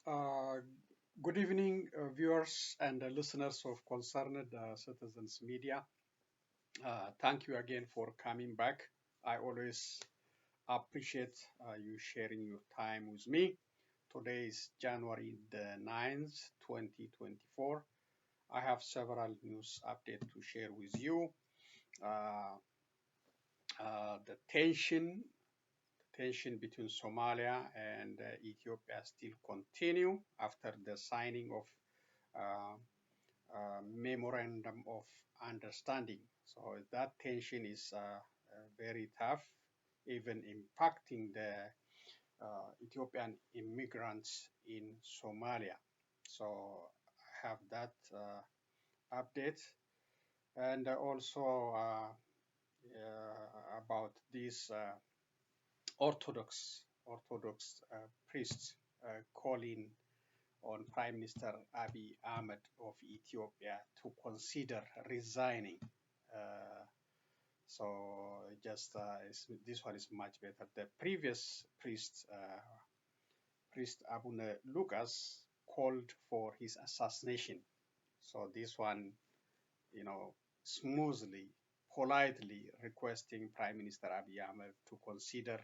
Uh, Good evening, viewers and listeners of Concerned Citizens Media. Thank you again for coming back. I always appreciate you sharing your time with me. Today is January the 9th, 2024. I have several news updates to share with you. Uh, the tension between Somalia and Ethiopia still continue after the signing of uh, memorandum of understanding. So that tension is very tough, even impacting the Ethiopian immigrants in Somalia. So I have that update, and also about these Orthodox priests calling on Prime Minister Abiy Ahmed of Ethiopia to consider resigning. Uh, so just this one is much better. The previous priest Abune Lucas called for his assassination. So this one, smoothly, politely requesting Prime Minister Abiy Ahmed to consider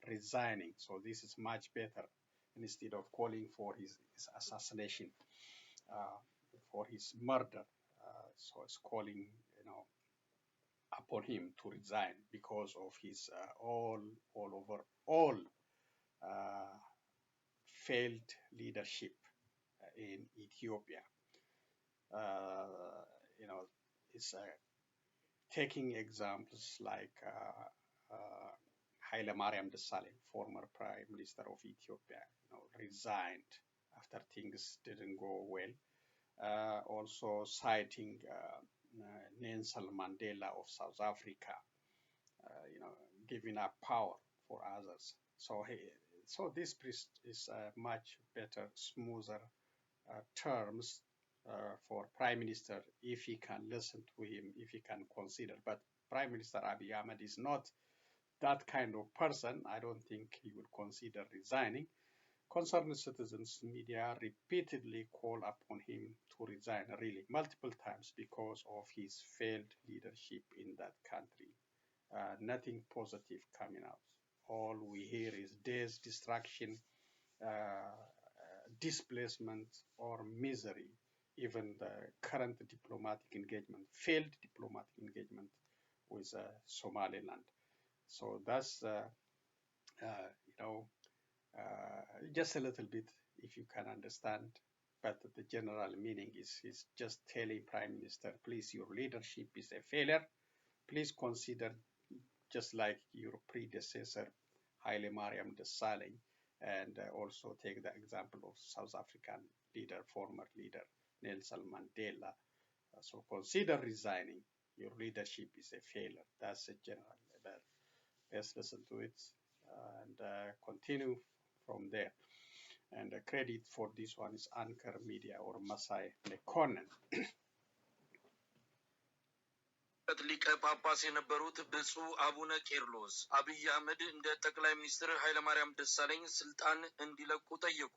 resigning. So this is much better instead of calling for his assassination, uh, for his murder. So it's calling, upon him to resign because of his all uh, failed leadership in Ethiopia. Uh, you know, it's taking examples like Haile Mariam Desalegn, former Prime Minister of Ethiopia, resigned after things didn't go well. Also citing Nelson Mandela of South Africa, giving up power for others. So this priest is much better, smoother terms for Prime Minister if he can listen to him, if he can consider. But Prime Minister Abiy Ahmed is not that kind of person. I don't think he would consider resigning. Concerned Citizens Media repeatedly call upon him to resign, really, multiple times because of his failed leadership in that country. Nothing positive coming out. All we hear is death, destruction, displacement, or misery. Even the current diplomatic engagement, failed diplomatic engagement with Somaliland. So that's, just a little bit, if you can understand. But the general meaning is just telling Prime Minister, please, your leadership is a failure. Please consider, just like your predecessor, Haile Mariam Desalegn, and also take the example of South African leader, former leader, Nelson Mandela. So consider resigning. Your leadership is a failure. That's a general level. Let's listen to it and continue from there. And the credit for this one is Anchor Media or Masai Mekonnen. ሊቀ ጳጳስ የነበሩት ብፁዕ አቡነ ቄርሎስ አብይ አህመድ እንደ ጠቅላይ ሚኒስትር ኃይለማርያም ደሳለኝ ስልጣን እንዲለቁ ጠየቁ።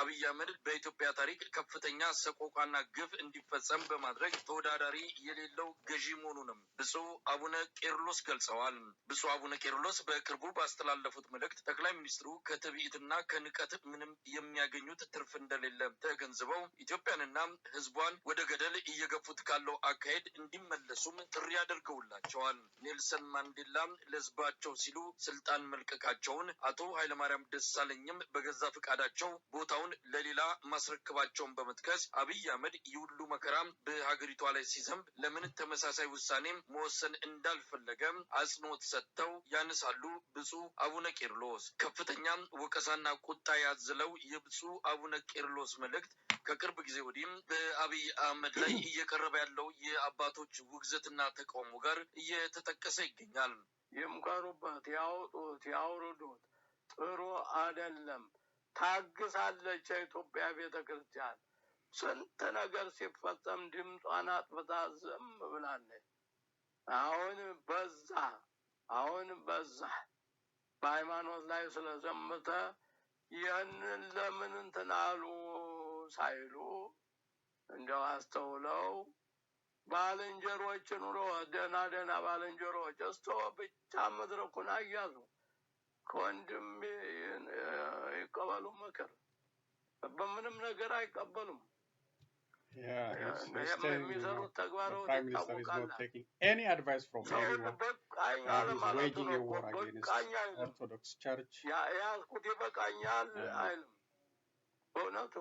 አብይ አህመድ በኢትዮጵያ ታሪክ ከፍተኛ ሰቆቃና ግፍ እንዲፈጸም በማድረግ ተወዳዳሪ የሌለው ገዢ መሆኑንም ብፁዕ አቡነ ቄርሎስ ገልጸዋል። ብፁዕ አቡነ ቄርሎስ በቅርቡ ባስተላለፉት መልእክት ጠቅላይ ሚኒስትሩ ከትዕቢትና ከንቀት ምንም የሚያገኙት ትርፍ እንደሌለ ተገንዝበው ኢትዮጵያንና ሕዝቧን ወደ ገደል እየገፉት ካለው አካሄድ እንዲመለሱም ጥሪ ያደርገውላቸዋል። ኔልሰን ማንዴላ ለህዝባቸው ሲሉ ስልጣን መልቀቃቸውን አቶ ኃይለማርያም ደሳለኝም በገዛ ፍቃዳቸው ቦታውን ለሌላ ማስረከባቸውን በመጥቀስ አብይ አህመድ ይሁሉ መከራ በሀገሪቷ ላይ ሲዘንብ ለምን ተመሳሳይ ውሳኔ መወሰን እንዳልፈለገ አጽንኦት ሰጥተው ያነሳሉ። ብፁዕ አቡነ ቄርሎስ ከፍተኛ ወቀሳና ቁጣ ያዘለው የብፁዕ አቡነ ቄርሎስ መልእክት ከቅርብ ጊዜ ወዲህ በአብይ አህመድ ላይ እየቀረበ ያለው የአባቶች ውግዘትና ተቃውሞ ጋር እየተጠቀሰ ይገኛል። ይምከሩበት፣ ያውጡት፣ ያውርዱት፣ ጥሩ አይደለም። ታግሳለች የኢትዮጵያ ቤተክርስቲያን። ስንት ነገር ሲፈጸም ድምጿን አጥፍታ ዝም ብላለች። አሁን በዛ በሃይማኖት ላይ ስለዘመተ ያንን ለምን እንትን አሉ ሳይሉ እንደው አስተውለው ባልንጀሮችን ኑሮ ደህና ባልንጀሮች እስቶ ብቻ መድረኩን አያዙ ከወንድም ይቀበሉ ምክር በምንም ነገር አይቀበሉም። Yeah, he's telling the Prime Minister is not taking any advice from anyone. He's waging a war against Orthodox Church. ያልኩት ይበቃኛል አይልም። በእውነቱ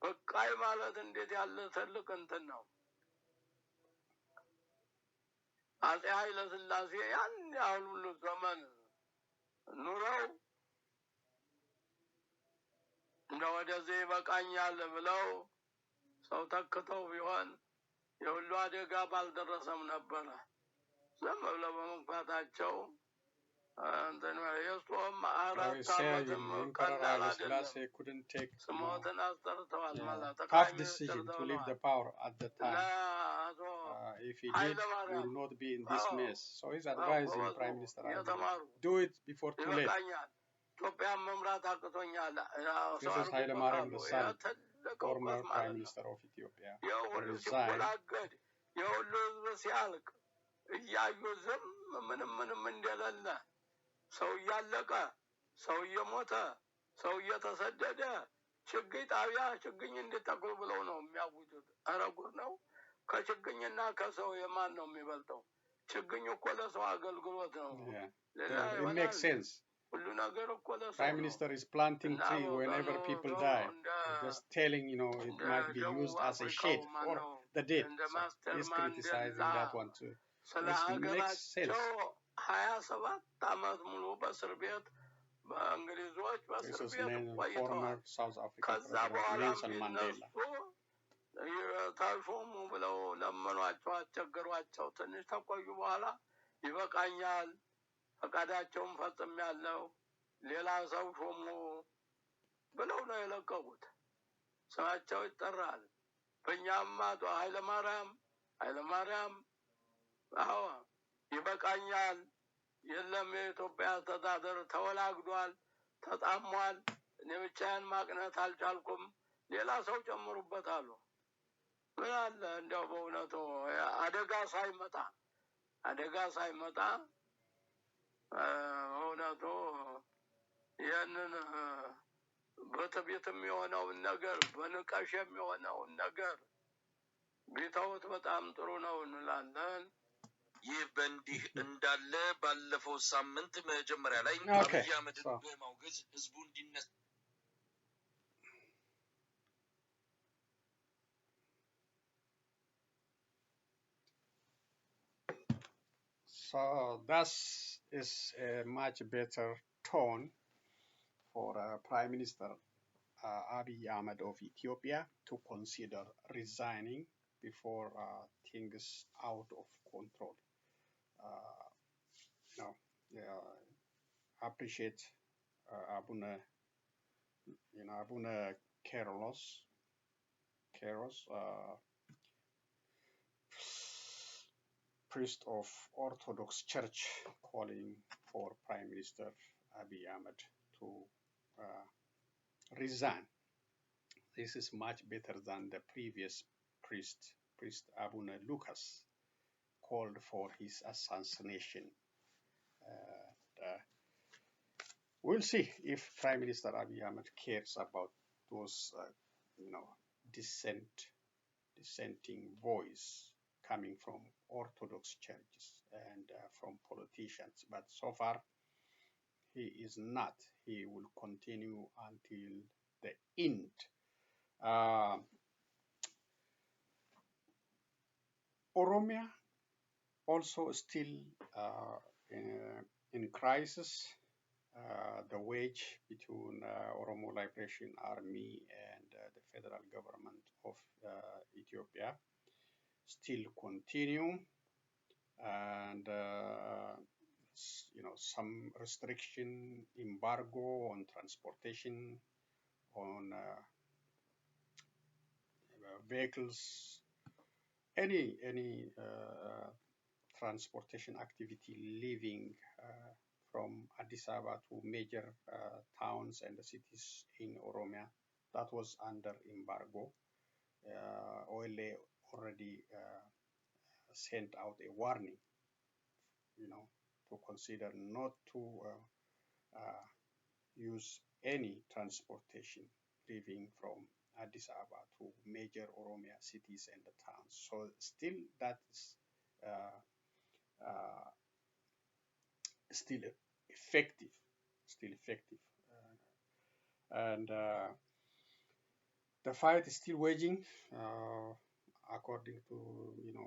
በቃይ ማለት እንዴት ያለ ትልቅ እንትን ነው። አፄ ኃይለ ሥላሴ ያን ያህል ሁሉ ዘመን ኑረው እንደው ወደዚህ ይበቃኛል ብለው ሰው ተክተው ቢሆን የሁሉ አደጋ ባልደረሰም ነበረ። ዝም ብለው በመግፋታቸው እንትን የእሱም አራት ዓመትም ቀላል አይደለም። ስሞትን አስጠርተዋል ማለት tough decision to leave the power at the time. If he did, he will not be in this mess. So he's advising Prime Minister Abiy, do it before too late. ኢትዮጵያን መምራት አቅቶኛል። This is Hailemariam Desalegn, former Prime Minister of Ethiopia, resigned. የሁሉ ህዝብ ሲያልቅ እያዩ ዝም ምንም እንደሌለ ሰው እያለቀ ሰው እየሞተ ሰው እየተሰደደ ችግኝ ጣቢያ ችግኝ እንድተክሉ ብለው ነው የሚያውጁት። ኧረ ጉድ ነው። ከችግኝና ከሰው የማን ነው የሚበልጠው? ችግኝ እኮ ለሰው አገልግሎት ነው። It makes sense. Prime Minister is planting tree whenever people die, just telling, it might be used as a shade for the dead. So he's criticizing that one too. Which makes sense. 27 ዓመት ሙሉ በእስር ቤት በእንግሊዞች በእስር ቤት ቆይተዋል። ከዛ በኋላ ኔልሰን ማንዴላ ታሾሙ ብለው ለመኗቸው፣ አስቸገሯቸው። ትንሽ ተቆዩ በኋላ ይበቃኛል ፈቃዳቸውን ፈጽሜያለሁ ሌላ ሰው ሾሙ ብለው ነው የለቀቁት። ስማቸው ይጠራል። በእኛማ ኃይለማርያም አዎ ይበቃኛል፣ የለም የኢትዮጵያ አስተዳደር ተወላግዷል፣ ተጣሟል፣ እኔ ብቻዬን ማቅናት አልቻልኩም፣ ሌላ ሰው ጨምሩበት አሉ። ምን አለ እንደው በእውነቱ አደጋ ሳይመጣ በእውነቱ ያንን በትዕቢት የሚሆነውን ነገር በንቀሽ የሚሆነውን ነገር ቢተውት በጣም ጥሩ ነው እንላለን። ይህ በእንዲህ እንዳለ ባለፈው ሳምንት መጀመሪያ ላይ አብይ አህመድን በማውገዝ ህዝቡ እንዲነሳ So that is a much better tone for Prime Minister Abiy Ahmed of Ethiopia to consider resigning before things out of control. Appreciate Abuna Keros, priest of Orthodox Church, calling for Prime Minister Abiy Ahmed to resign. This is much better than the previous priest Abuna Lucas called for his assassination. We'll see if Prime Minister Abiy Ahmed cares about those, dissenting voice coming from Orthodox churches and from politicians. But so far, he is not. He will continue until the end. Oromia also still in crisis. The wage between Oromo Liberation Army and the federal government of Ethiopia still continue, and some restriction, embargo on transportation, on vehicles, any transportation activity leaving from Addis Ababa to major towns and cities in Oromia. That was under embargo. OLA already sent out a warning, to consider not to use any transportation leaving from Addis Ababa to major Oromia cities and the towns. So still that is still effective, and the fight is still waging. According to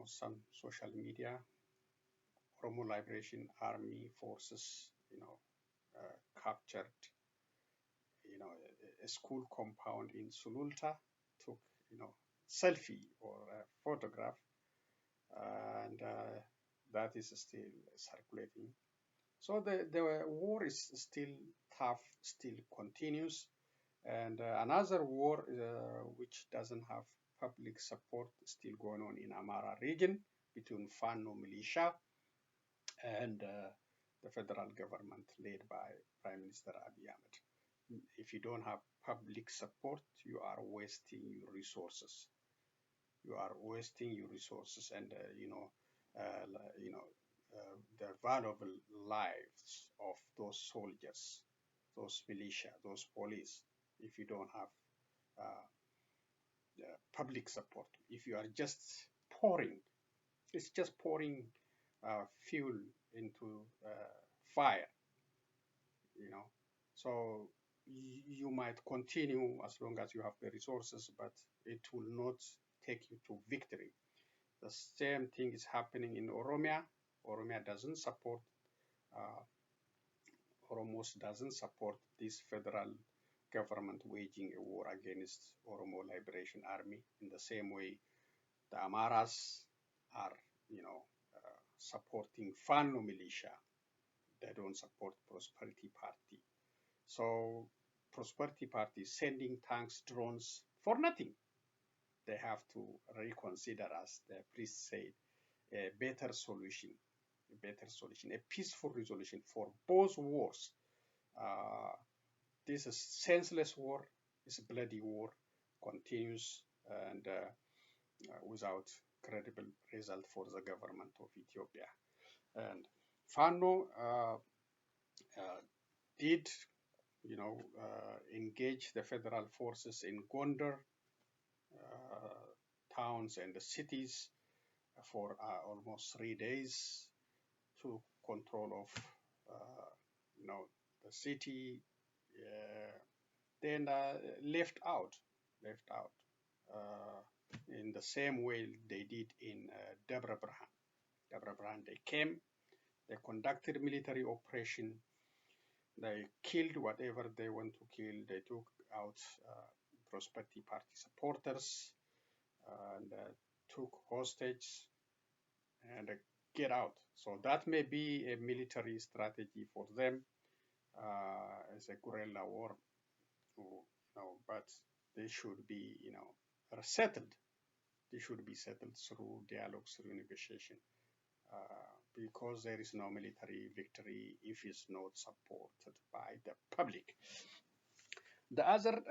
some social media, Oromo Liberation Army forces captured a school compound in Sululta, took selfie or a photograph, and that is still circulating. So the war is still tough, still continues. And another war which doesn't have public support still going on in Amhara region between Fano militia and the federal government led by Prime Minister Abiy Ahmed. If you don't have public support, you are wasting your resources. You are wasting your resources, and the valuable lives of those soldiers, those militia, those police. If you don't have public support, if you are just pouring, it's just pouring fuel into fire, So you might continue as long as you have the resources, but it will not take you to victory. The same thing is happening in Oromia. Oromia doesn't support, Oromos doesn't support this federal government waging a war against Oromo Liberation Army in the same way the Amharas are, supporting Fano militia. They don't support Prosperity Party. So Prosperity Party is sending tanks, drones for nothing. They have to reconsider, as the priest said, a better solution, a peaceful resolution for both wars. This is senseless war, it's a bloody war, continues, and without credible result for the government of Ethiopia. And Fano did, engage the federal forces in Gondar towns and the cities for almost 3 days to control of, the city. Then left out in the same way they did in Debre Berhan. They came, they conducted military operation, they killed whatever they want to kill, they took out Prosperity Party supporters, and took hostage, and get out. So that may be a military strategy for them as a guerrilla war, but they should be, settled. They should be settled through dialogue, through negotiation, because there is no military victory if it's not supported by the public. The other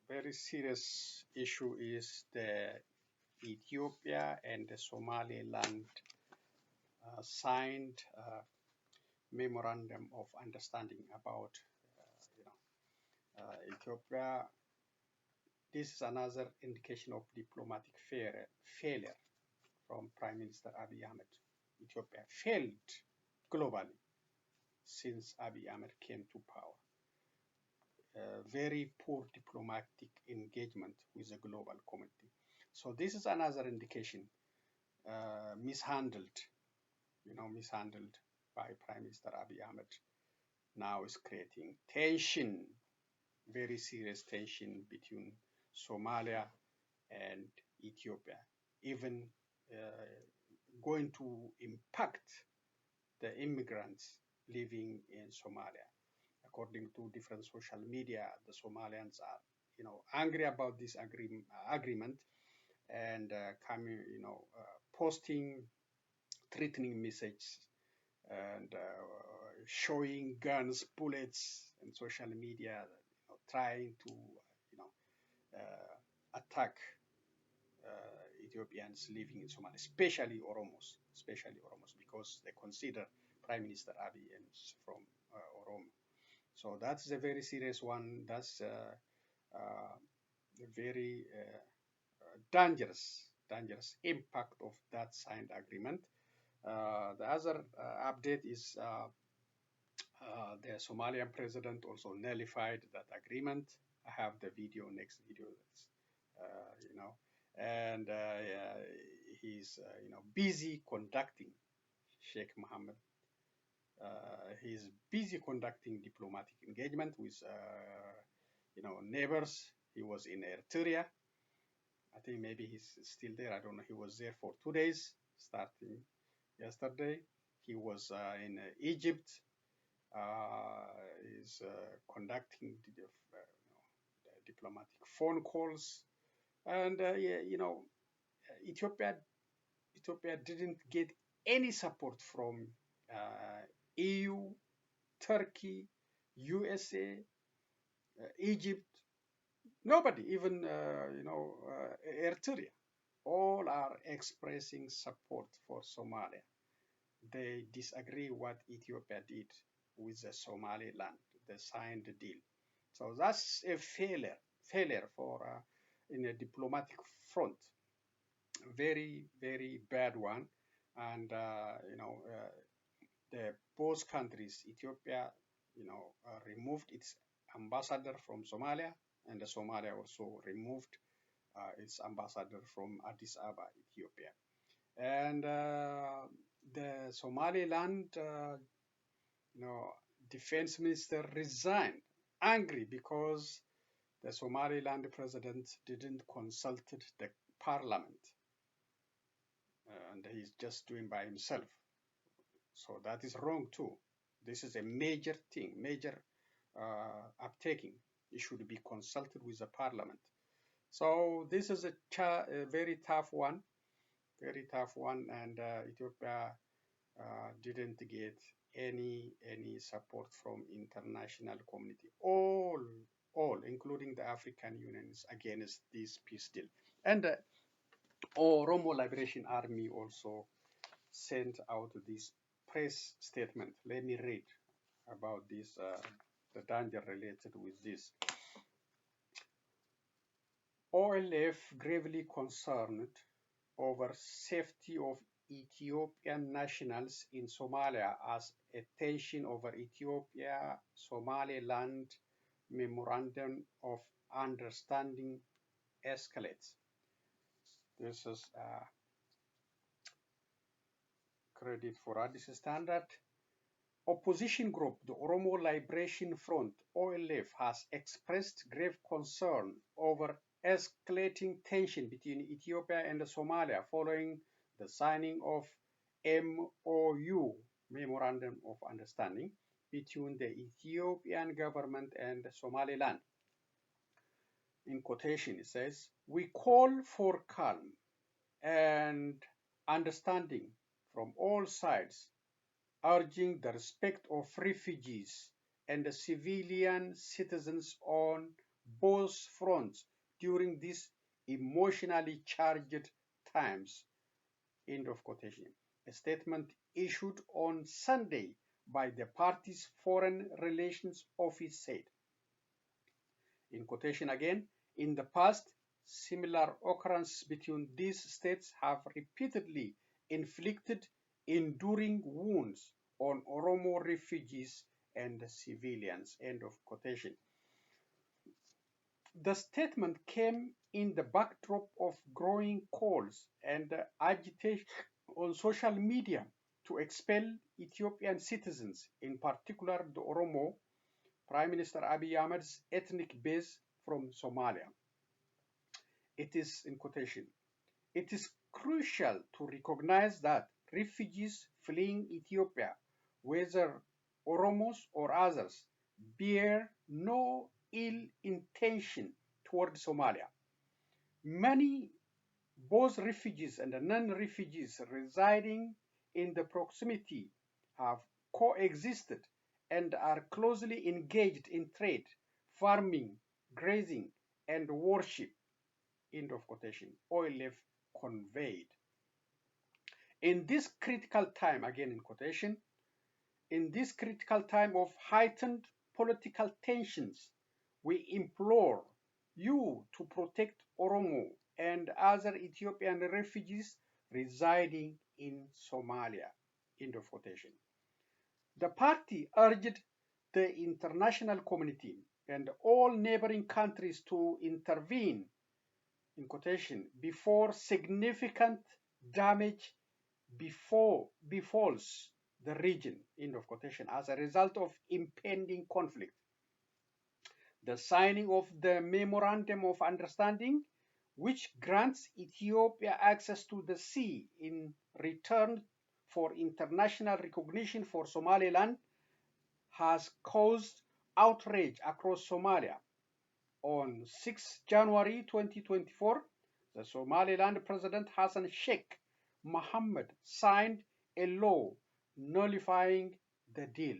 very serious issue is the Ethiopia and the Somaliland signed memorandum of understanding about Ethiopia. This is another indication of diplomatic failure from Prime Minister Abiy Ahmed. Ethiopia failed globally since Abiy Ahmed came to power. Very poor diplomatic engagement with the global community. So this is another indication, mishandled by Prime Minister Abiy Ahmed. Now is creating tension, very serious tension between Somalia and Ethiopia, even going to impact the immigrants living in Somalia. According to different social media, the Somalians are, angry about this agreement, and coming, posting threatening messages and showing guns, bullets, and social media, trying to attack Ethiopians living in Somalia, especially Oromos, because they consider Prime Minister Abiy is from Oromia. So that's a very serious one. That's a very dangerous impact of that signed agreement. The other update is the Somalian president also nullified that agreement. I have the video, next video, and he's busy conducting Sheikh Mohammed. He's busy conducting diplomatic engagement with neighbors. He was in Eritrea. I think maybe he's still there. I don't know. He was there for 2 days, starting yesterday. He was in Egypt. He's conducting the diplomatic phone calls, and Ethiopia didn't get any support from EU, Turkey, USA, Egypt. Nobody, even Eritrea. All are expressing support for Somalia. They disagree what Ethiopia did with the Somaliland, the signed deal. So that's a failure for in a diplomatic front. Very, very bad one. And the both countries, Ethiopia, removed its ambassador from Somalia, and Somalia also removed its ambassador from Addis Ababa, Ethiopia. And the Somaliland, defense minister resigned, angry because the Somaliland president didn't consult the parliament, and he's just doing by himself. So that is wrong too. This is a major thing, major uptaking. It should be consulted with the parliament. So this is a very tough one, and Ethiopia didn't get any support from international community. All, including the African Union, is against this peace deal. And Oromo Liberation Army also sent out this press statement. Let me read about this, the danger related with this. OLF gravely concerned over safety of Ethiopian nationals in Somalia as a tension over Ethiopia-Somaliland Memorandum of Understanding escalates. This is credit for Addis Standard. Opposition group, the Oromo Liberation Front, OLF, has expressed grave concern over escalating tension between Ethiopia and Somalia following the signing of MOU, Memorandum of Understanding, between the Ethiopian government and Somaliland. In quotation, it says, "We call for calm and understanding from all sides, urging the respect of refugees and the civilian citizens on both fronts during these emotionally charged times." End of quotation. A statement issued on Sunday by the party's Foreign Relations Office said, in quotation again, "In the past, similar occurrences between these states have repeatedly inflicted enduring wounds on Oromo refugees and civilians." End of quotation. The statement came in the backdrop of growing calls and agitation on social media to expel Ethiopian citizens, in particular the Oromo, Prime Minister Abiy Ahmed's ethnic base, from Somalia. It is, in quotation, "It is crucial to recognize that refugees fleeing Ethiopia, whether Oromos or others, bear no ill intention toward Somalia. Many, both refugees and non-refugees residing in the proximity have coexisted and are closely engaged in trade, farming, grazing, and worship, end of quotation, OLF conveyed. In this critical time, again in quotation, in this critical time of heightened political tensions, we implore you to protect Oromo and other Ethiopian refugees residing in Somalia, end of quotation. The party urged the international community and all neighboring countries to intervene, in quotation, before significant damage befalls the region, end of quotation, as a result of impending conflict. The signing of the Memorandum of Understanding, which grants Ethiopia access to the sea in return for international recognition for Somaliland, has caused outrage across Somalia. On 6 January 2024, the Somaliland President Hassan Sheikh Mohammed signed a law nullifying the deal.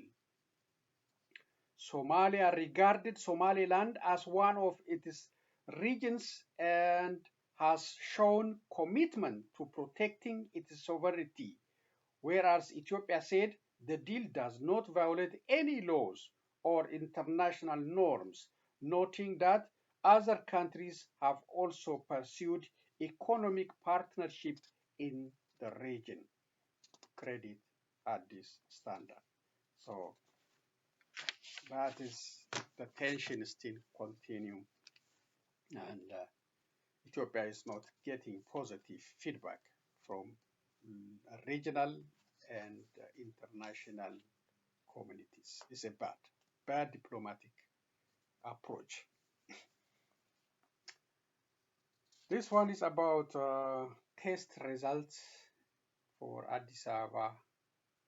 Somalia regarded Somaliland as one of its regions and has shown commitment to protecting its sovereignty, whereas Ethiopia said the deal does not violate any laws or international norms, noting that other countries have also pursued economic partnership in the region. Credit Addis Standard. So that is, the tension still continue, and Ethiopia is not getting positive feedback from regional and international communities. It's a bad diplomatic approach. This one is about test results for Addis Ababa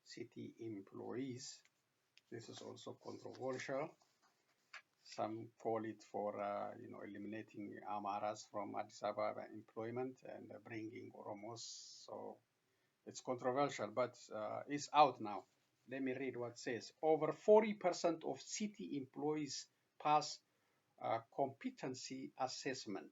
city employees. This is also controversial. Some call it for eliminating Amharas from Addis Ababa employment and bringing Oromos. So it's controversial, but it's out now. Let me read what it says. Over 40% of city employees pass competency assessment.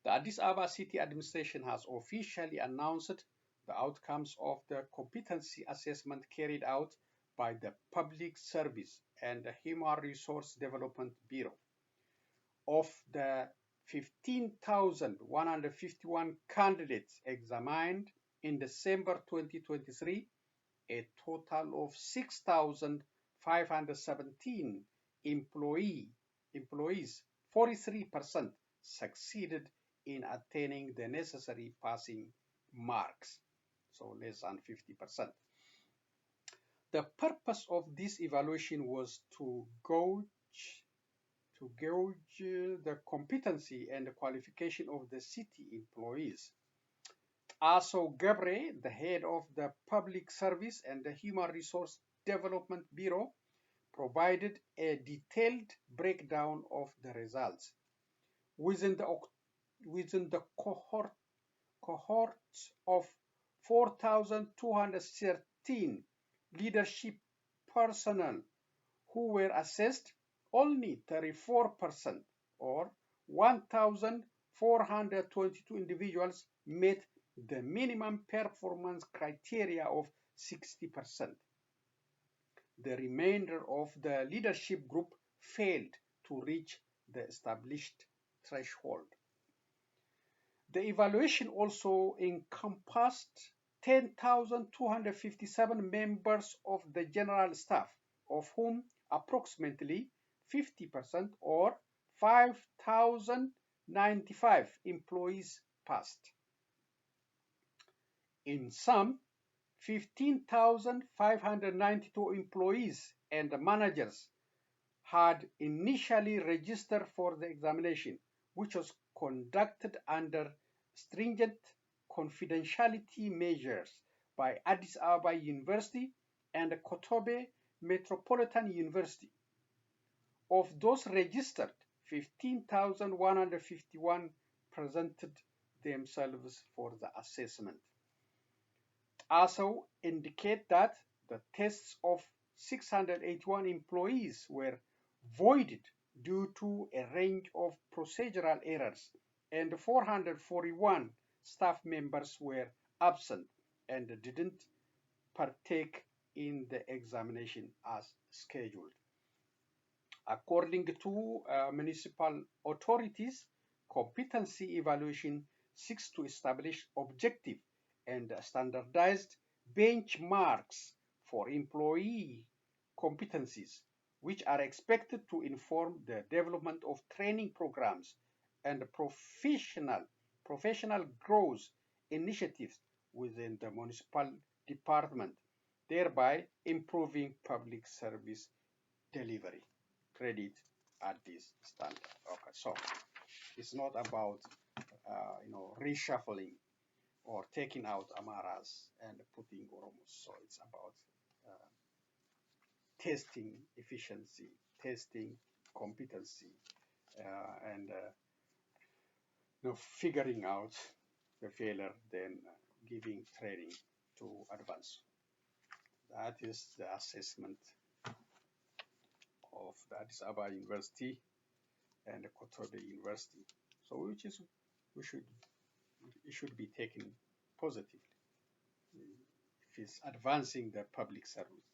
The Addis Ababa City Administration has officially announced the outcomes of the competency assessment carried out by the Public Service and the Human Resource Development Bureau. Of the 15,151 candidates examined in December 2023, a total of 6,517 employees, 43%, succeeded in attaining the necessary passing marks, so less than 50%. The purpose of this evaluation was to gauge the competency and the qualification of the city employees. Aso Gabre, the head of the Public Service and the Human Resource Development Bureau, provided a detailed breakdown of the results. Within the cohorts of 4,213 leadership personnel who were assessed, only 34%, or 1,422 individuals, met the minimum performance criteria of 60%. The remainder of the leadership group failed to reach the established threshold. The evaluation also encompassed 10,257 members of the general staff, of whom approximately 50%, or 5,095 employees passed. In sum, 15,592 employees and managers had initially registered for the examination, which was conducted under stringent confidentiality measures by Addis Ababa University and Kotobe Metropolitan University. Of those registered, 15,151 presented themselves for the assessment. also indicate that the tests of 681 employees were voided due to a range of procedural errors, and 441 staff members were absent and didn't partake in the examination as scheduled. According to municipal authorities, competency evaluation seeks to establish objective and standardized benchmarks for employee competencies, which are expected to inform the development of training programs and professional growth initiatives within the municipal department, thereby improving public service delivery. Credit at this standard. Okay, so it's not about reshuffling or taking out Amharas and putting Oromos. So it's about testing efficiency, testing competency, and figuring out the failure, then giving training to advance. That is the assessment of the Addis Ababa University and Kotobe University. So it should be taken positively. If it's advancing the public service,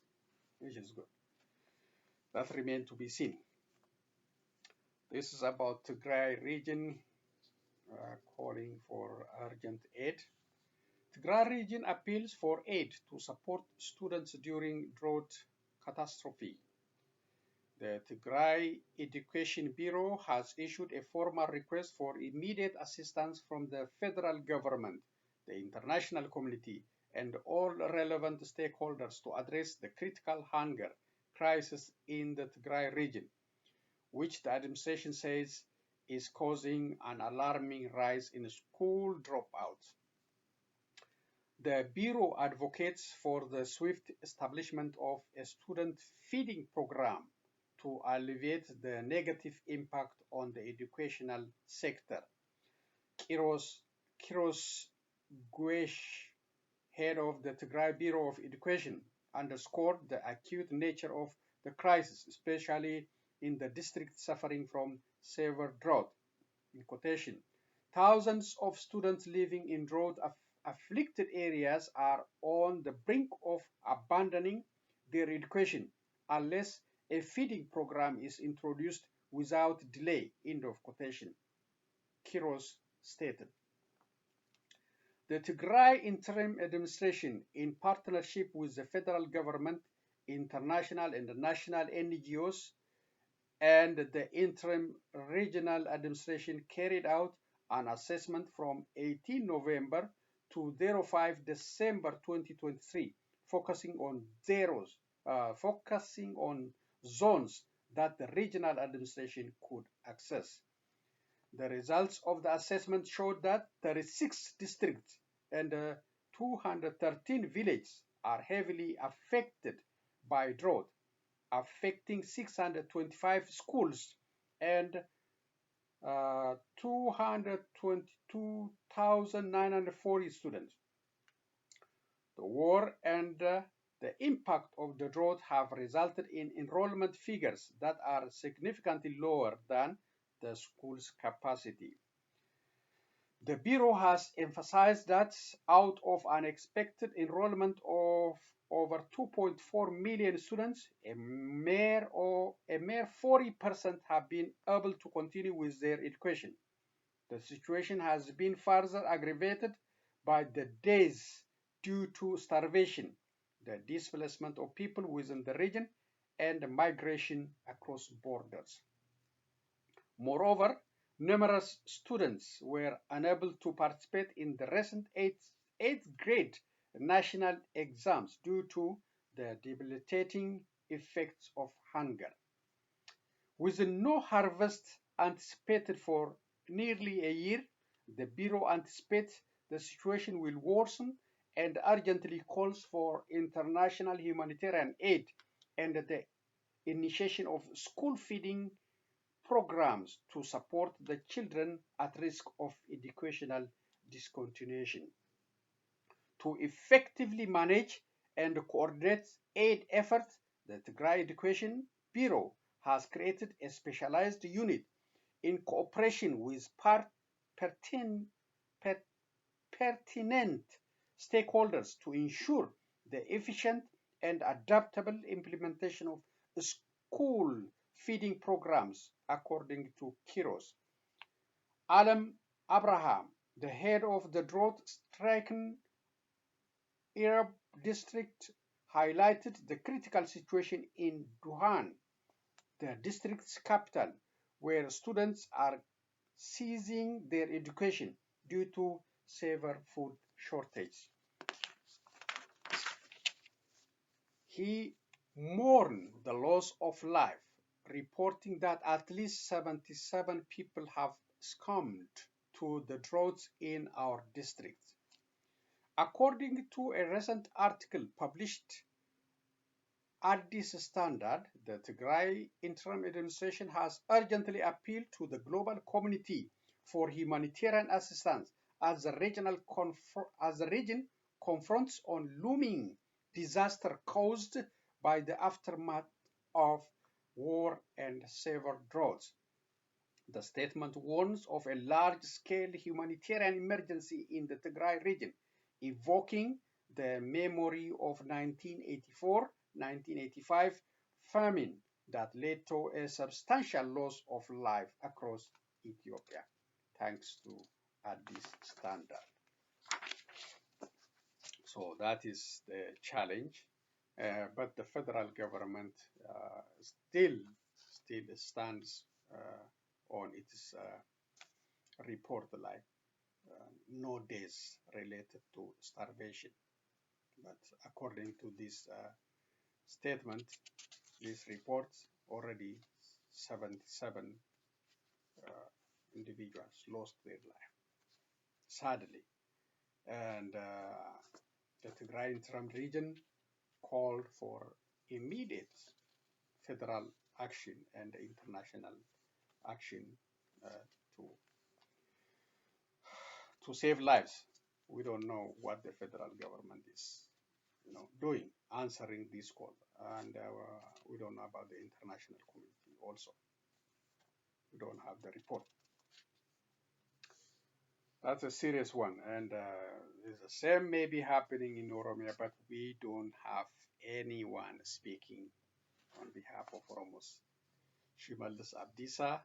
which is good. That remains to be seen. This is about Tigray region calling for urgent aid. Tigray region appeals for aid to support students during drought catastrophe. The Tigray Education Bureau has issued a formal request for immediate assistance from the federal government, the international community, and all relevant stakeholders to address the critical hunger crisis in the Tigray region, which the administration says is causing an alarming rise in school dropouts. The Bureau advocates for the swift establishment of a student feeding program to alleviate the negative impact on the educational sector. Kiros Guesh, head of the Tigray Bureau of Education, underscored the acute nature of the crisis, especially in the district suffering from severe drought. In quotation, thousands of students living in drought-afflicted areas are on the brink of abandoning their education unless a feeding program is introduced without delay, end of quotation, Kiros stated. The Tigray Interim Administration, in partnership with the federal government, international and national NGOs, and the Interim Regional Administration carried out an assessment from 18 November to 05 December 2023, focusing on zones that the regional administration could access. The results of the assessment showed that 36 districts and 213 villages are heavily affected by drought, affecting 625 schools and 222,940 students. The war and the impact of the drought have resulted in enrollment figures that are significantly lower than the school's capacity. The Bureau has emphasized that out of an expected enrollment of over 2.4 million students, a mere 40% have been able to continue with their education. The situation has been further aggravated by the deaths due to starvation, the displacement of people within the region, and migration across borders. Moreover, numerous students were unable to participate in the recent 8th grade national exams due to the debilitating effects of hunger. With no harvest anticipated for nearly a year, the Bureau anticipates the situation will worsen and urgently calls for international humanitarian aid and the initiation of school feeding programs to support the children at risk of educational discontinuation. To effectively manage and coordinate aid efforts, the Tigray Education Bureau has created a specialized unit in cooperation with pertinent stakeholders to ensure the efficient and adaptable implementation of school feeding programs, according to Kiros. Alam Abraham, the head of the drought-stricken Arab district, highlighted the critical situation in Duhan, the district's capital, where students are ceasing their education due to severe food shortage. He mourned the loss of life, reporting that at least 77 people have succumbed to the droughts in our district. According to a recent article published Addis Standard, the Tigray Interim Administration has urgently appealed to the global community for humanitarian assistance as the region confronts on looming disaster caused by the aftermath of war and severe droughts. The statement warns of a large-scale humanitarian emergency in the Tigray region, evoking the memory of 1984-1985 famine that led to a substantial loss of life across Ethiopia, thanks to Addis Standard. So that is the challenge, but the federal government still stands on its report like no deaths related to starvation. But according to this statement, this report, already 77 individuals lost their life, sadly. And the Tigray Interim region called for immediate federal action and international action to save lives. We don't know what the federal government is, doing, answering this call, and we don't know about the international community. Also, we don't have the report. That's a serious one, and the same may be happening in Oromia, but we don't have anyone speaking on behalf of Oromos. Shimaldas Abdisa,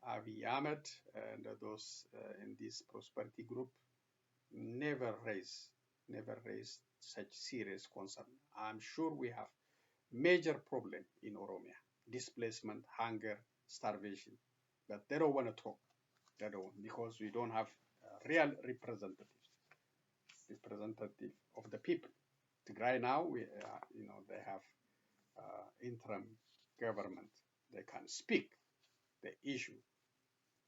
Abiy Ahmed, and those in this prosperity group never raised such serious concern. I'm sure we have major problem in Oromia: displacement, hunger, starvation, but they don't want to talk. They don't, because we don't have real representative of the people. Tigray now, they have interim government. They can speak the issue,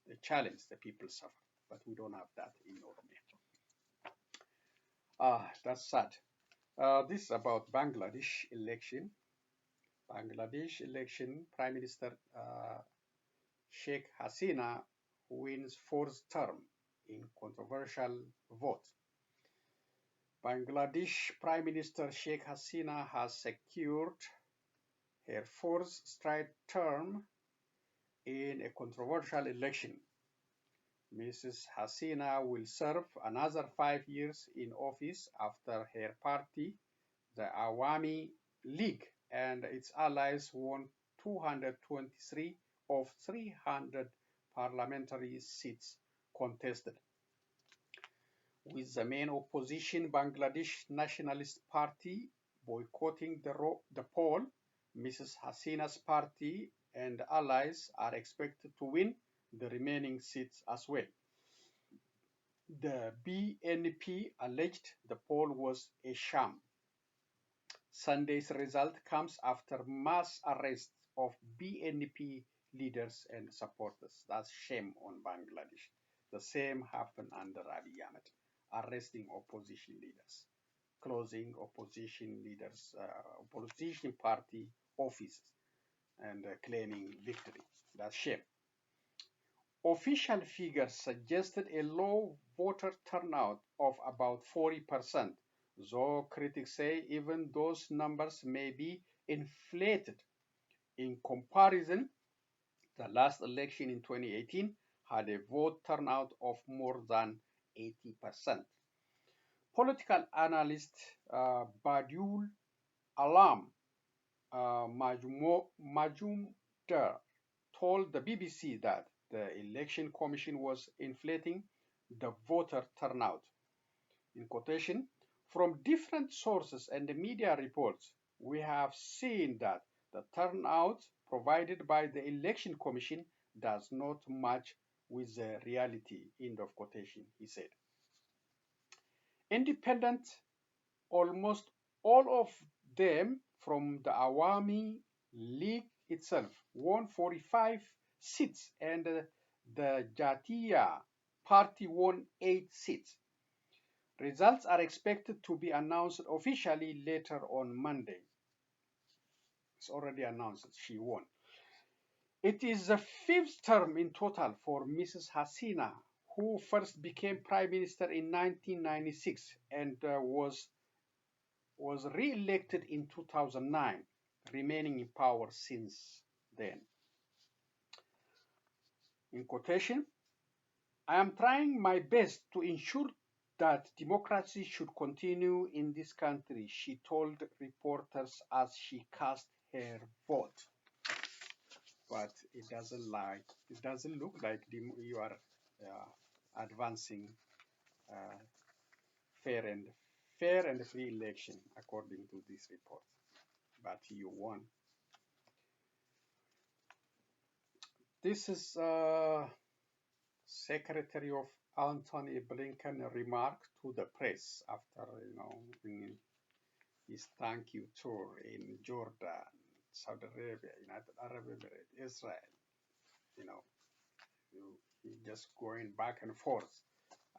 the challenge the people suffer, but we don't have that in Oromia. That's sad. This is about Bangladesh election. Bangladesh election, Prime Minister Sheikh Hasina wins fourth term in controversial vote. Bangladesh Prime Minister Sheikh Hasina has secured her fourth straight term in a controversial election. Mrs. Hasina will serve another 5 years in office after her party, the Awami League, and its allies won 223 of 300 parliamentary seats contested. With the main opposition, Bangladesh Nationalist Party, boycotting the poll, Mrs. Hasina's party and allies are expected to win the remaining seats as well. The BNP alleged the poll was a sham. Sunday's result comes after mass arrests of BNP leaders and supporters. That's shame on Bangladesh. The same happened under Abiy Ahmed, arresting opposition leaders, closing opposition party offices, and claiming victory. That's shame. Official figures suggested a low voter turnout of about 40%, though critics say even those numbers may be inflated. In comparison, the last election in 2018 had a vote turnout of more than 80%. Political analyst Badiul Alam Majumdar told the BBC that the election commission was inflating the voter turnout. In quotation, from different sources and the media reports, we have seen that the turnout provided by the election commission does not match with the reality, end of quotation, he said. Independent, almost all of them from the Awami League itself, won 45 seats, and the Jatiya party won 8 seats. Results are expected to be announced officially later on Monday. It's already announced that she won. It is the 5th term in total for Mrs. Hasina, who first became prime minister in 1996 and was re-elected in 2009, remaining in power since then. In quotation, I am trying my best to ensure that democracy should continue in this country, she told reporters as she cast her vote. But it doesn't look like you are advancing fair and free election according to this report. But you won. This is Secretary of Anthony Blinken remark to the press after his thank you tour in Jordan, Saudi Arabia, United Arab Emirates, Israel. He just going back and forth,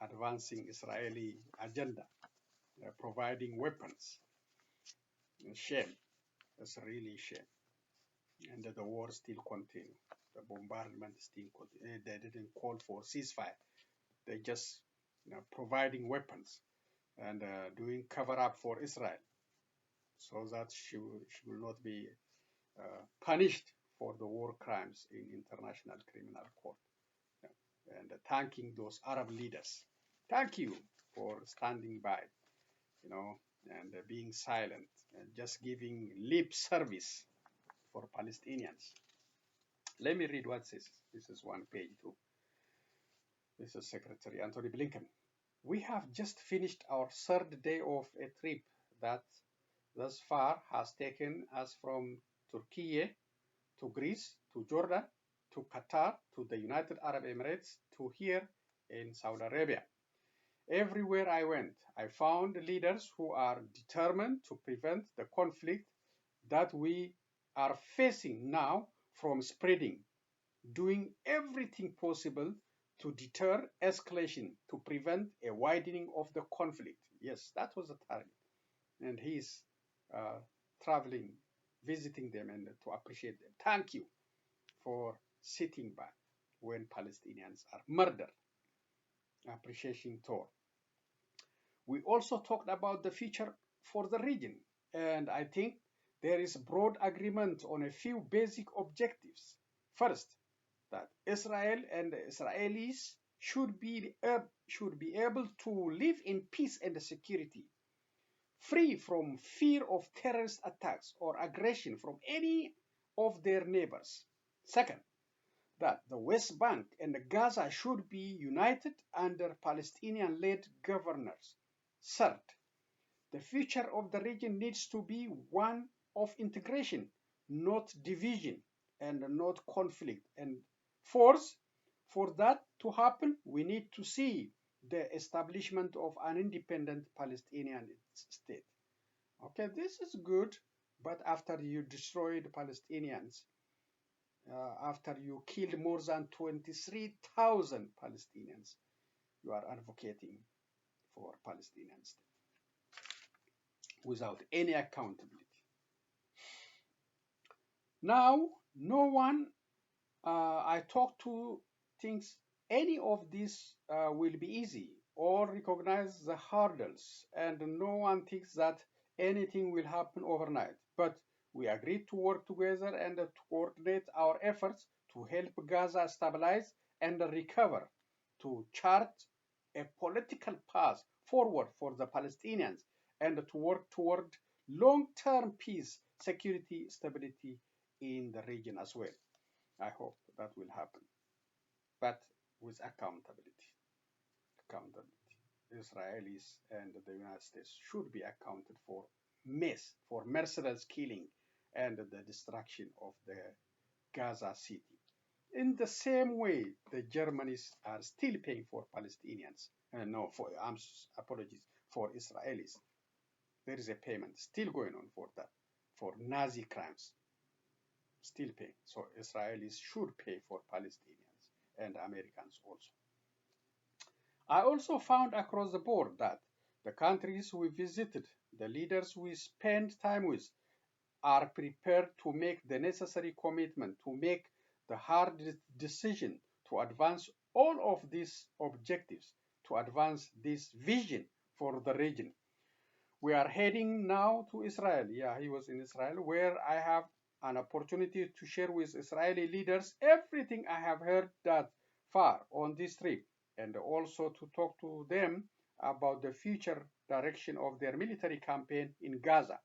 advancing Israeli agenda, providing weapons. Shame. That's really shame. And the war still continues. The bombardment still continues. They didn't call for ceasefire. They just providing weapons and doing cover up for Israel, so that she will not be punished for the war crimes in International Criminal Court. And thanking those Arab leaders. Thank you for standing by, and being silent and just giving lip service for Palestinians. Let me read what it says. This is one page too. This is Secretary Anthony Blinken. We have just finished our 3rd day of a trip that thus far has taken us from Turkey to Greece to Jordan to Qatar to the United Arab Emirates to here in Saudi Arabia. Everywhere I went, I found leaders who are determined to prevent the conflict that we are facing now from spreading, doing everything possible to deter escalation, to prevent a widening of the conflict. Yes, that was the target. And he's traveling, visiting them, and to appreciate them. Thank you for sitting back when Palestinians are murdered. Appreciation tour. We also talked about the future for the region, and I think there is broad agreement on a few basic objectives. First, that Israel and the Israelis should be able to live in peace and security, free from fear of terrorist attacks or aggression from any of their neighbors. Second, that the West Bank and Gaza should be united under Palestinian-led governors. Third, the future of the region needs to be one of integration, not division, and not conflict. And fourth, for that to happen, we need to see the establishment of an independent Palestinian state. Okay, this is good, but after you destroy the Palestinians, after you killed more than 23,000 Palestinians, you are advocating for Palestinian state without any accountability. Now, no one I talk to thinks any of this will be easy. all recognize the hurdles, and no one thinks that anything will happen overnight. But we agreed to work together and to coordinate our efforts to help Gaza stabilize and recover, to chart a political path forward for the Palestinians, and to work toward long-term peace, security, stability in the region as well. I hope that will happen, but with accountability. Accountability. Israelis and the United States should be accounted for for merciless killing and the destruction of the Gaza city. In the same way, the Germans are still paying for Palestinians. No, apologies, for Israelis. There is a payment still going on for that, for Nazi crimes. Still paying. So Israelis should pay for Palestinians and Americans also. I also found across the board that the countries we visited, the leaders we spent time with, are prepared to make the necessary commitment, to make the hard decision to advance all of these objectives, to advance this vision for the region. We are heading now to Israel. Yeah, he was in Israel, where I have an opportunity to share with Israeli leaders everything I have heard that far on this trip, and also to talk to them about the future direction of their military campaign in Gaza.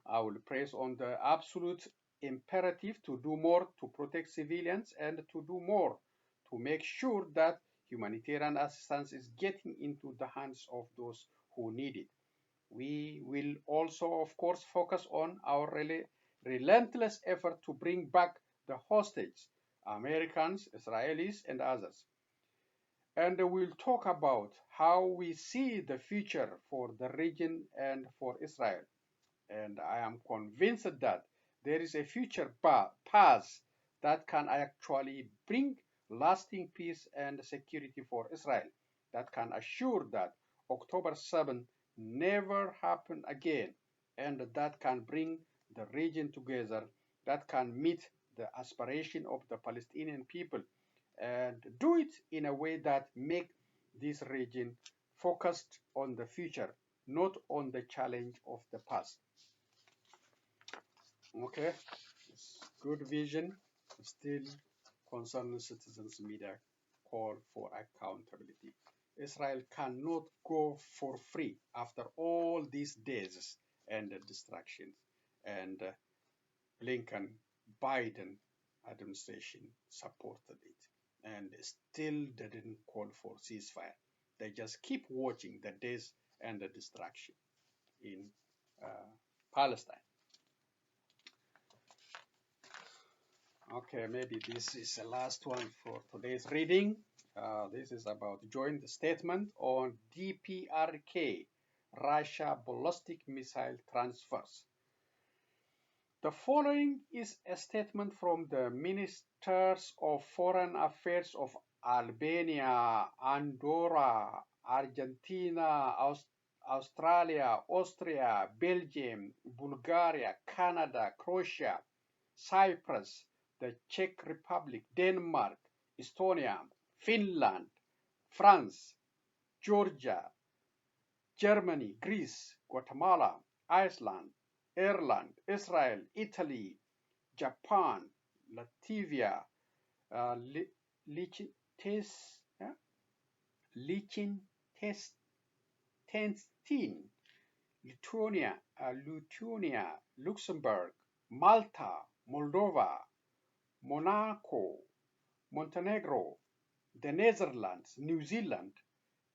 I will press on the absolute imperative to do more to protect civilians and to do more to make sure that humanitarian assistance is getting into the hands of those who need it. We will also, of course, focus on our relentless effort to bring back the hostages, Americans, Israelis, and others. And we'll talk about how we see the future for the region and for Israel. And I am convinced that there is a future path that can actually bring lasting peace and security for Israel, that can assure that October 7 never happen again, and that can bring the region together, that can meet the aspiration of the Palestinian people, and do it in a way that make this region focused on the future, not on the challenge of the past. Okay, it's good vision, still concerned citizens media call for accountability. Israel cannot go for free after all these days and distractions. And Blinken, Biden administration supported it and still didn't call for ceasefire. They just keep watching the days and the distraction in Palestine. Okay, maybe this is the last one for today's reading. This is about joint statement on DPRK-Russia ballistic missile transfers. The following is a statement from the Ministers of Foreign Affairs of Albania, Andorra, Argentina, Australia, Austria, Belgium, Bulgaria, Canada, Croatia, Cyprus, the Czech Republic, Denmark, Estonia, Finland, France, Georgia, Germany, Greece, Guatemala, Iceland, Ireland, Israel, Italy, Japan, Latvia, Liechtenstein, Lithuania, Luxembourg, Malta, Moldova, Monaco, Montenegro, the Netherlands, New Zealand,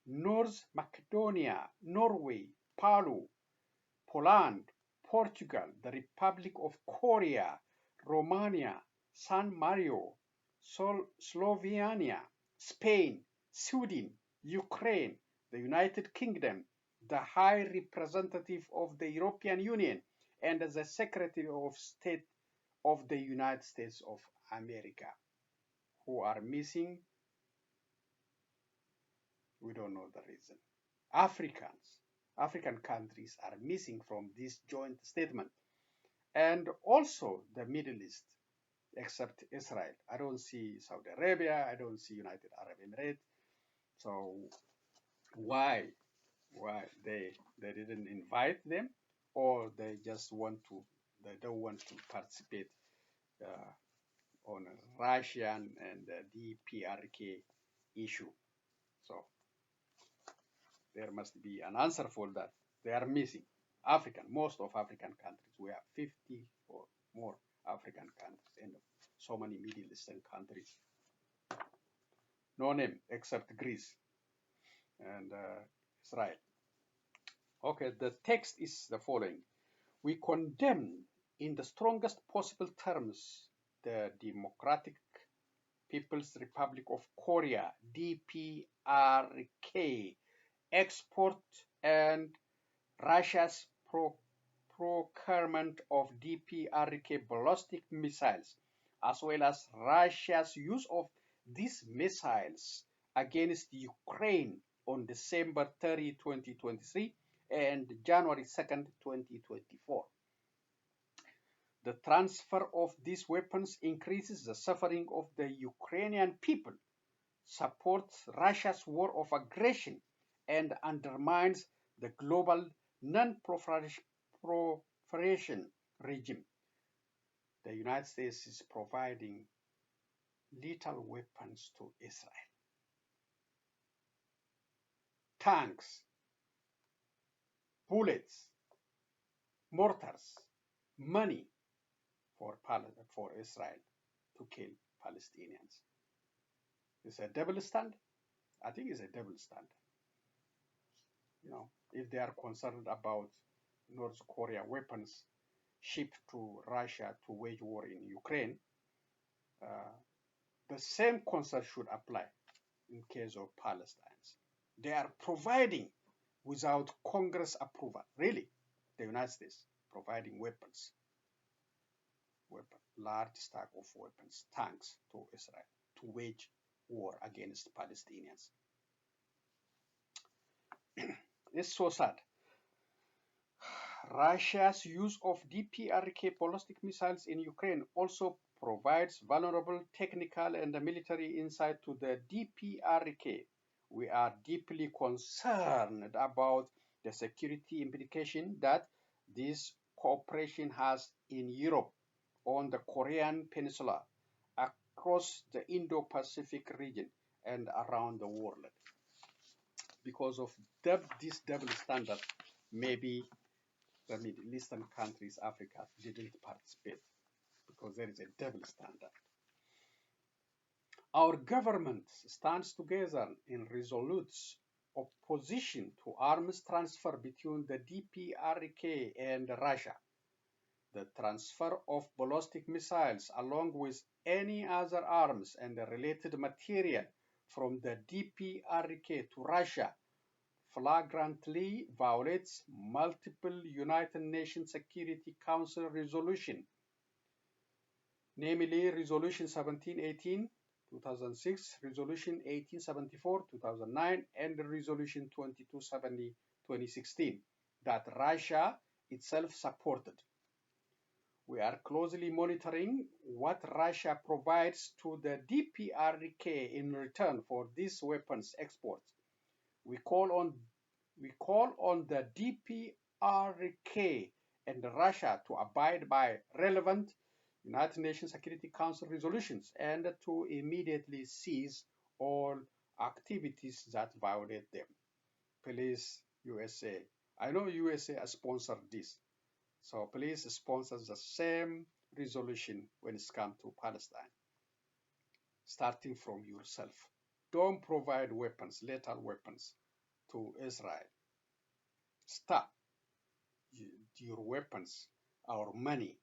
North Macedonia, Norway, Palau, Poland, Portugal, the Republic of Korea, Romania, San Marino, Slovenia, Spain, Sweden, Ukraine, the United Kingdom, the High Representative of the European Union, and the Secretary of State of the United States of America, who are missing. We don't know the reason. African countries are missing from this joint statement. And also the Middle East, except Israel. I don't see Saudi Arabia, I don't see United Arab Emirates. So Why? Why they didn't invite them, or they just want to? They don't want to participate on a Russian and DPRK issue. So there must be an answer for that. They are missing. Most of African countries. We have 50 or more African countries and so many Middle Eastern countries. No name except Greece and Israel. Okay, the text is the following. We condemn in the strongest possible terms the Democratic People's Republic of Korea, DPRK, export and Russia's procurement of DPRK ballistic missiles, as well as Russia's use of these missiles against Ukraine on December 30, 2023 and January 2nd, 2024. The transfer of these weapons increases the suffering of the Ukrainian people, supports Russia's war of aggression, and undermines the global non-proliferation regime. The United States is providing lethal weapons to Israel. Tanks, bullets, mortars, money for Israel to kill Palestinians. It's a double standard. I think it's a double standard. You know, if they are concerned about North Korea weapons shipped to Russia to wage war in Ukraine, the same concern should apply in case of Palestinians. They are providing without Congress approval. Really, the United States providing weapons, large stack of weapons, tanks to Israel to wage war against Palestinians. It's so sad. Russia's use of DPRK ballistic missiles in Ukraine also provides vulnerable technical and military insight to the DPRK. We are deeply concerned about the security implication that this cooperation has in Europe, on the Korean Peninsula, across the Indo-Pacific region, and around the world. Because of this double standard, maybe the Middle Eastern countries, Africa, didn't participate because there is a double standard. Our government stands together in resolute opposition to arms transfer between the DPRK and Russia. The transfer of ballistic missiles, along with any other arms and related material from the DPRK to Russia, flagrantly violates multiple United Nations Security Council resolutions, namely Resolution 1718, 2006, Resolution 1874, 2009, and Resolution 2270, 2016, that Russia itself supported. We are closely monitoring what Russia provides to the DPRK in return for these weapons exports. We call on the DPRK and Russia to abide by relevant United Nations Security Council resolutions and to immediately cease all activities that violate them. Please, USA. I know USA has sponsored this. So please sponsor the same resolution when it's come to Palestine. Starting from yourself. Don't provide weapons, lethal weapons, to Israel. Stop. Your weapons, our money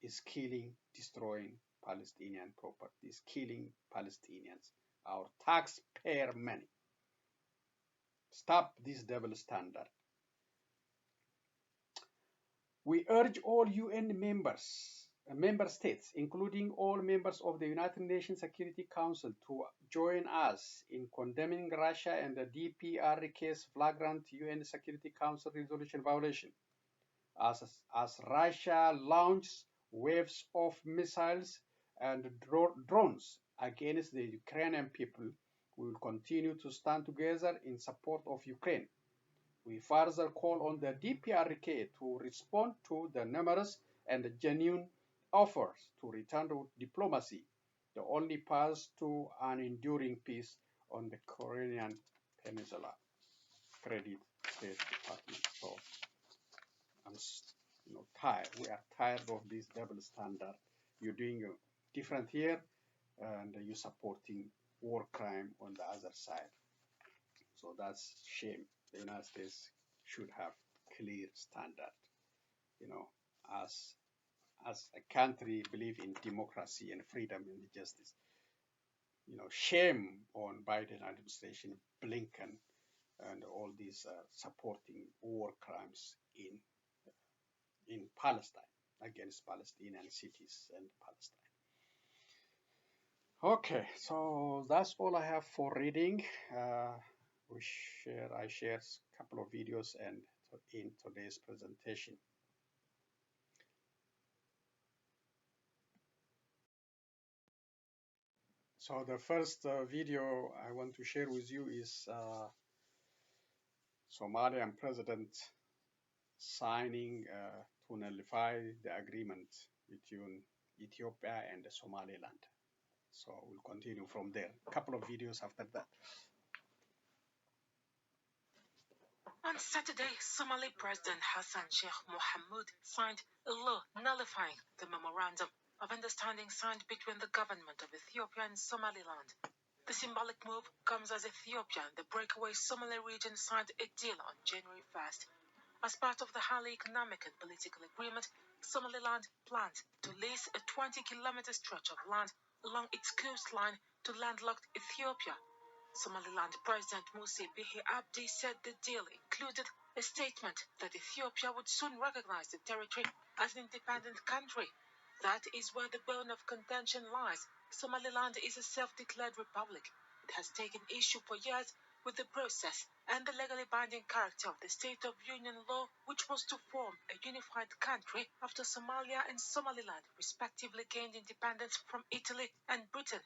is killing, destroying Palestinian property, is killing Palestinians, our taxpayer money. Stop this double standard. We urge all UN member states, including all members of the United Nations Security Council, to join us in condemning Russia and the DPRK's flagrant UN Security Council resolution violation. As Russia launches waves of missiles and drones against the Ukrainian people, We will continue to stand together in support of Ukraine. We further call on the DPRK to respond to the numerous and genuine offers to return to diplomacy, the only path to an enduring peace on the Korean Peninsula. Credit State Department. So I'm tired. We are tired of this double standard. You're doing different here, and you're supporting war crime on the other side. So that's shame. The United States should have clear standard. As a country believe in democracy and freedom and justice. Shame on Biden administration, Blinken, and all these supporting war crimes in Palestine against Palestinian cities and Palestine. Okay, so that's all I have for reading. I shared a couple of videos and in today's presentation. So the first video I want to share with you is Somalian president signing to nullify the agreement between Ethiopia and Somaliland. So we'll continue from there. A couple of videos after that. On Saturday, Somali President Hassan Sheikh Mohamud signed a law nullifying the memorandum of understanding signed between the government of Ethiopia and Somaliland. The symbolic move comes as Ethiopia and the breakaway Somali region signed a deal on January 1st. As part of the highly economic and political agreement, Somaliland plans to lease a 20-kilometer stretch of land along its coastline to landlocked Ethiopia. Somaliland President Musa Bihi Abdi said the deal included a statement that Ethiopia would soon recognize the territory as an independent country. That is where the bone of contention lies. Somaliland is a self-declared republic. It has taken issue for years with the process and the legally binding character of the State of Union law, which was to form a unified country after Somalia and Somaliland respectively gained independence from Italy and Britain.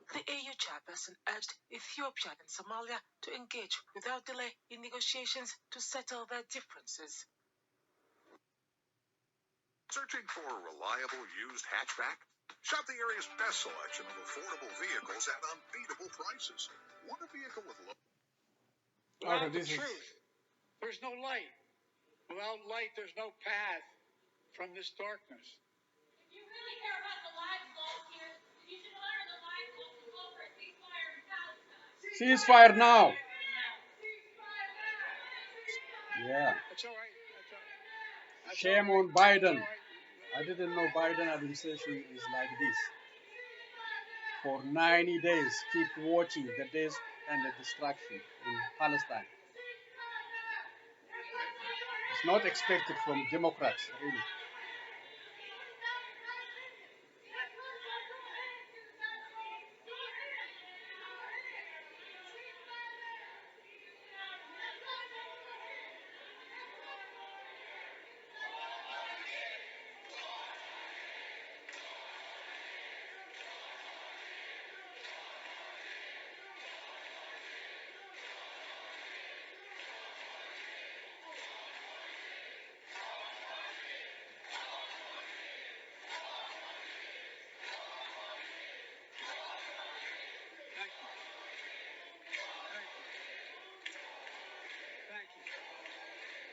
The AU chairperson urged Ethiopia and Somalia to engage without delay in negotiations to settle their differences. Searching for a reliable used hatchback? Shop the area's best selection of affordable vehicles at unbeatable prices. Want a vehicle with low... Without the truth, there's no light. Without light, there's no path from this darkness. If you really care about the lives lost here, you should honor the lives lost and call for a ceasefire in Palestine. Ceasefire now! Yeah. That's all right. That's all right. That's Shame all right. on Biden. That's all right. I didn't know Biden administration is like this. For 90 days, keep watching the death and the destruction in Palestine. It's not expected from Democrats, really.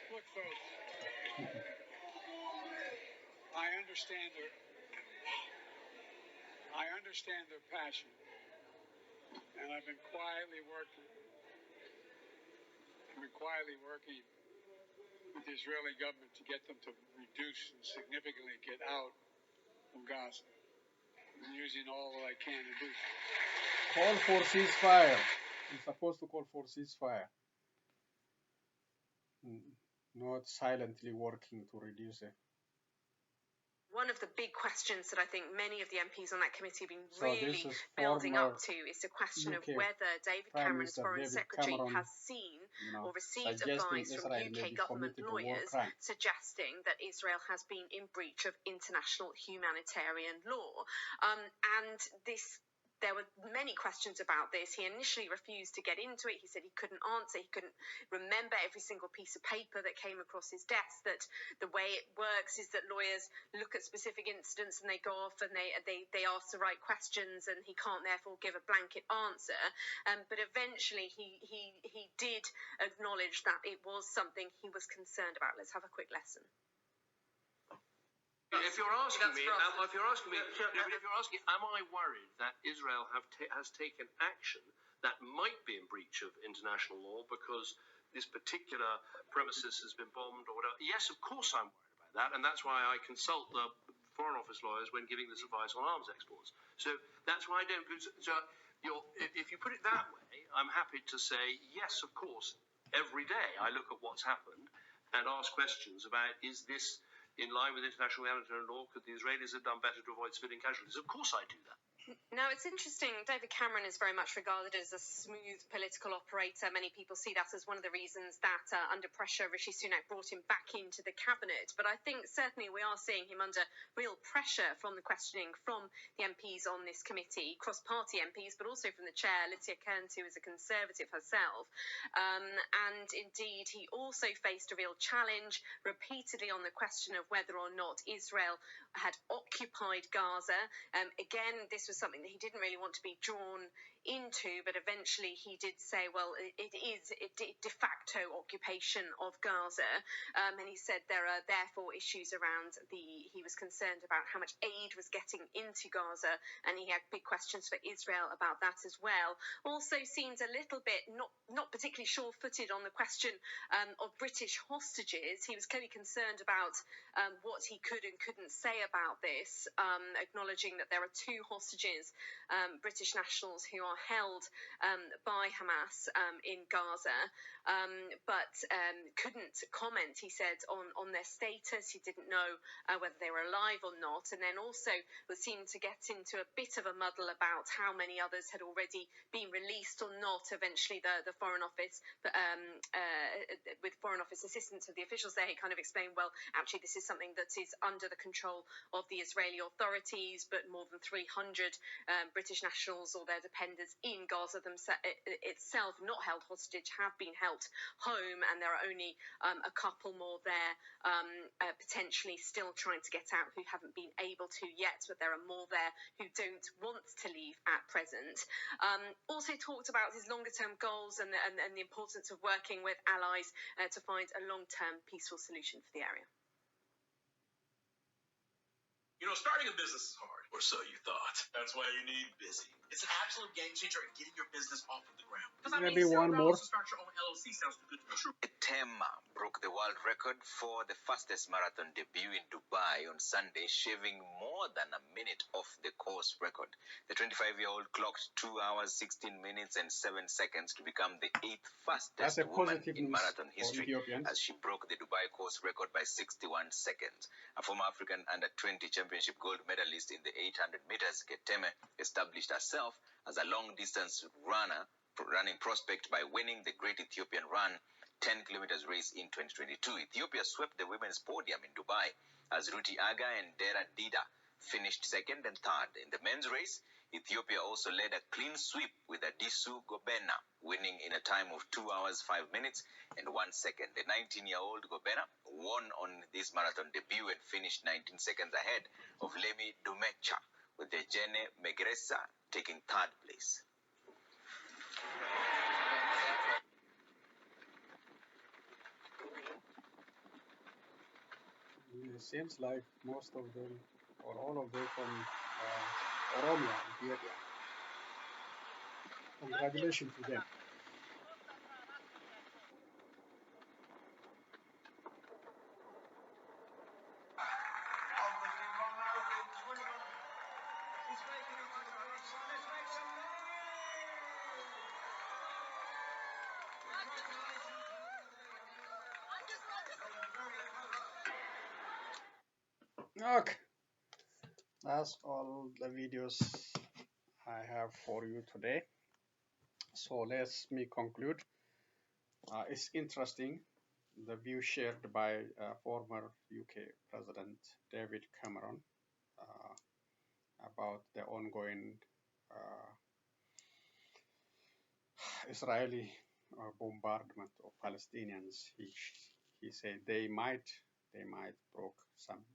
Look, folks, I understand their passion, and I've been quietly working with the Israeli government to get them to reduce and significantly get out from Gaza. I'm using all that I can to do. Call for ceasefire. You're supposed to call for ceasefire. Not silently working to reduce it. One of the big questions that I think many of the MPs on that committee have been really building up to is the question of whether David Cameron's Foreign Secretary has seen or received advice from UK government lawyers suggesting that Israel has been in breach of international humanitarian law. And this there were many questions about this. He initially refused to get into it. He said he couldn't answer. He couldn't remember every single piece of paper that came across his desk, that the way it works is that lawyers look at specific incidents and they go off and they ask the right questions, and he can't therefore give a blanket answer. But eventually he did acknowledge that it was something he was concerned about. Let's have a quick lesson. If you're asking me, am I worried that Israel has taken action that might be in breach of international law because this particular premises has been bombed or whatever? Yes, of course I'm worried about that, and that's why I consult the Foreign Office lawyers when giving this advice on arms exports. So that's why I don't. So if you put it that way, I'm happy to say yes, of course. Every day I look at what's happened and ask questions about, is this in line with international humanitarian law? Could the Israelis have done better to avoid civilian casualties? Of course I do that. Now, it's interesting, David Cameron is very much regarded as a smooth political operator. Many people see that as one of the reasons that, under pressure, Rishi Sunak brought him back into the cabinet. But I think certainly we are seeing him under real pressure from the questioning from the MPs on this committee, cross-party MPs, but also from the chair, Litia Kearns, who is a Conservative herself. And indeed, he also faced a real challenge repeatedly on the question of whether or not Israel had occupied Gaza. Again, this was something that he didn't really want to be drawn into, but eventually he did say, well, it is a de facto occupation of Gaza. And he said there are therefore issues around he was concerned about how much aid was getting into Gaza, and he had big questions for Israel about that as well. Also seemed a little bit not particularly sure-footed on the question of British hostages. He was clearly concerned about what he could and couldn't say about this, acknowledging that there are 2 hostages, British nationals, who are held by Hamas in Gaza, but couldn't comment, he said, on their status. He didn't know whether they were alive or not, and then also seemed to get into a bit of a muddle about how many others had already been released or not. Eventually the Foreign Office, with Foreign Office assistance of the officials there, he kind of explained, well, actually this is something that is under the control of the Israeli authorities, but more than 300 British nationals or their dependents in Gaza itself, not held hostage, have been held home, and there are only a couple more there potentially still trying to get out who haven't been able to yet, but there are more there who don't want to leave at present. Also talked about his longer-term goals and the importance of working with allies to find a long-term peaceful solution for the area. You know, starting a business is hard, or so you thought. That's why you need Busy. It's an absolute game changer in getting your business off of the ground. Maybe one more. To start your own LLC sounds too good to be true. Tema broke the world record for the fastest marathon debut in Dubai on Sunday, shaving more than a minute off the course record. The 25-year-old clocked 2 hours, 16 minutes and 7 seconds to become the 8th fastest woman in marathon history as she broke the Dubai course record by 61 seconds. A former African under-20 championship gold medalist in the 800 meters, Keteme established herself as a long-distance running prospect by winning the Great Ethiopian Run 10 kilometers race in 2022. Ethiopia swept the women's podium in Dubai as Ruti Aga and Dera Dida finished second and third. In the men's race, Ethiopia also led a clean sweep with Adisu Gobena winning in a time of 2 hours, 5 minutes and 1 second. The 19-year-old Gobena won on this marathon debut and finished 19 seconds ahead of Lemi Dumecha, with the Jene Megresa taking 3rd place. It seems like most of them, or all of them, from Oromia, Ethiopia. Congratulations to them. Okay, that's all the videos I have for you today. So let me conclude. It's interesting, the view shared by former UK President David Cameron about the ongoing Israeli bombardment of Palestinians. He said they might broke some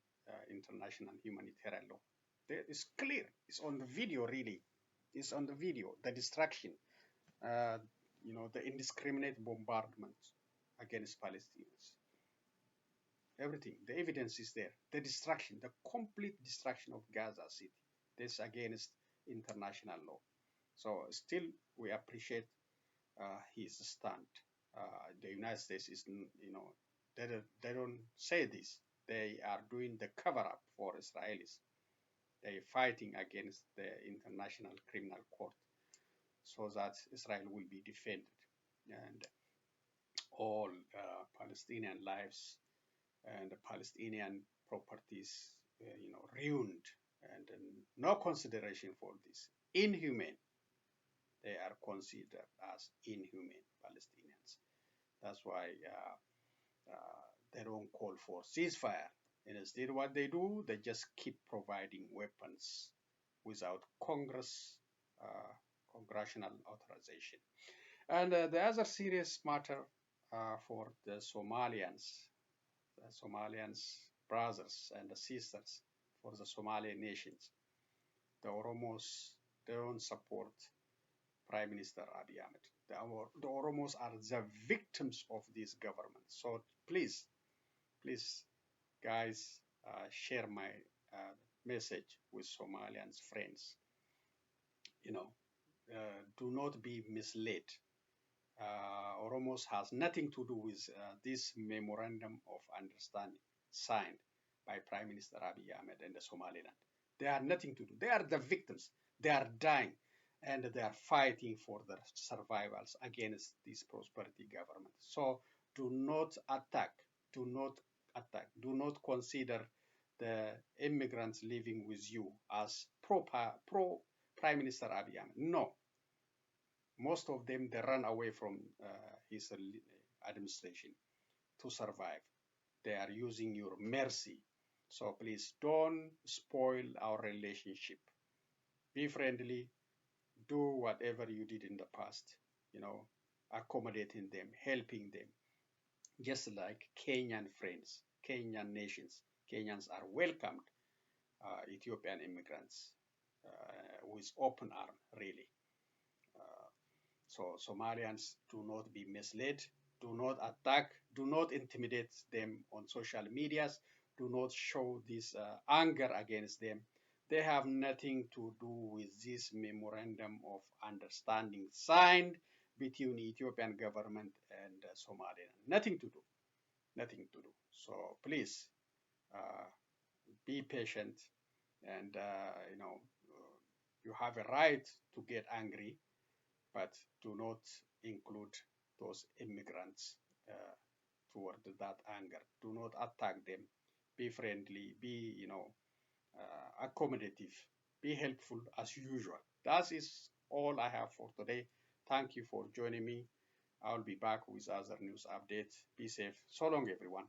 international humanitarian law. It's clear. It's on the video. Really, it's on the video. The destruction, the indiscriminate bombardment against Palestinians. Everything. The evidence is there. The destruction, the complete destruction of Gaza City. This against international law. So still, we appreciate his stand. The United States is, they don't say this. They are doing the cover-up for Israelis. They are fighting against the International Criminal Court so that Israel will be defended and all Palestinian lives and the Palestinian properties, ruined, and no consideration for this. Inhumane. They are considered as inhumane Palestinians. That's why they don't call for ceasefire. And instead, what they do, they just keep providing weapons without congressional authorization. And the other serious matter for the Somalians brothers and sisters, for the Somali nations, the Oromos, they don't support Prime Minister Abiy Ahmed. The Oromos are the victims of this government. So please, guys, share my message with Somalian friends. Do not be misled. Oromos has nothing to do with this memorandum of understanding signed by Prime Minister Abiy Ahmed and the Somaliland. They have nothing to do. They are the victims. They are dying. And they are fighting for their survivals against this prosperity government. So do not attack. Do not consider the immigrants living with you as pro Prime Minister Abiy Ahmed. No. Most of them, they run away from his administration to survive. They are using your mercy. So please don't spoil our relationship. Be friendly. Do whatever you did in the past, accommodating them, helping them, just like Kenyan friends, Kenyan nations. Kenyans are welcomed Ethiopian immigrants with open arms, really. So Somalians, do not be misled, do not attack, do not intimidate them on social medias, do not show this anger against them. They have nothing to do with this memorandum of understanding signed between the Ethiopian government and Somaliland. Nothing to do. Nothing to do. So please be patient, and you have a right to get angry, but do not include those immigrants toward that anger. Do not attack them. Be friendly. Be accommodative, be helpful as usual. That is all I have for today. Thank you for joining me. I'll be back with other news updates. Be safe. So long, everyone.